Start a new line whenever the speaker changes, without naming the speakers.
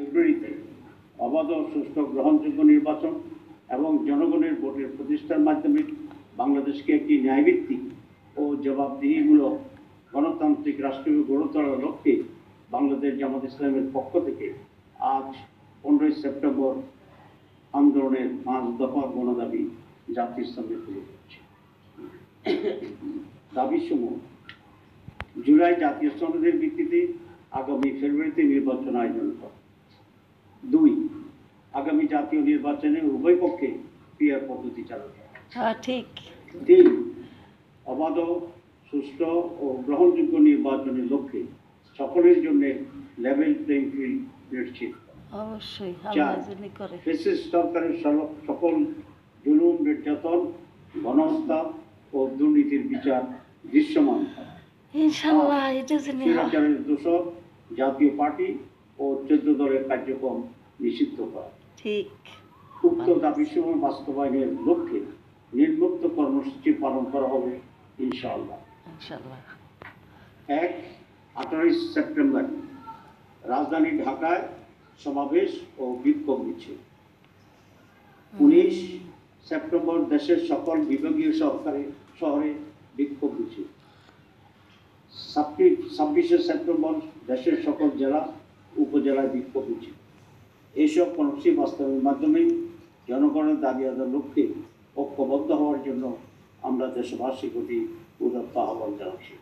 ফেব্রুয়ারিতে অবাধ ও সুষ্ঠু গ্রহণযোগ্য নির্বাচন এবং জনগণের ভোটের প্রতিষ্ঠার মাধ্যমে বাংলাদেশকে একটি ন্যায়ভিত্তিক ও জবাবদিহিমূলক গণতান্ত্রিক রাষ্ট্র গড়ে তোলার লক্ষ্যে বাংলাদেশ জামাত ইসলামের পক্ষ থেকে আজ 15 সেপ্টেম্বর আন্দোলনের 5 দফা গণদাবি জাতির সামনে তুলে ধরছে। দাবিসমূহ: জুলাই জাতীয় সনদের ভিত্তিতে আগামী ফেব্রুয়ারিতে নির্বাচন আয়োজন করা। 2, আগামী জাতীয় নির্বাচনে উভয় পক্ষে পিআর পদ্ধতি চালু করা।
ঠিক।
3, অবাধ, সুষ্ঠু ও গ্রহণযোগ্য নির্বাচনের লক্ষ্যে সকলের জন্য লেভেল প্লেইং ফিল্ড নিশ্চিত।
অবশ্যই
4, ফ্যাসিস্ট সরকারের সকল জুলুম, নির্যাতন, গণহত্যা ও দুর্নীতির বিচার দৃশ্যমান করা।
ইনশাআল্লাহ এটা
স্বৈরাচারের দোষর জাতীয় পার্টি ও 14 দলের কার্যক্রম নিষিদ্ধ করা।
ঠিক।
উক্ত দাবিসমূহ বাস্তবায়নের লক্ষ্যে নির্মুক্ত কর্মসূচি পালন করা হবে ইনশাআল্লাহ। 18 সেপ্টেম্বর রাজধানী ঢাকায় সমাবেশ ও বিক্ষোভ মিছিল। 19 সেপ্টেম্বর দেশের সকল বিভাগীয় শহরে বিক্ষোভ মিছিল। 26 সেপ্টেম্বর দেশের সকল জেলা উপজেলায় বিক্ষোভ মিছিল। এইসব কর্মসূচি বাস্তবায়নের মাধ্যমে জনগণের দাবি আদায়ের লক্ষ্যে ঐক্যবদ্ধ হওয়ার জন্য আমরা দেশবাসীর প্রতি উদাত্ত আহ্বান জানাচ্ছি।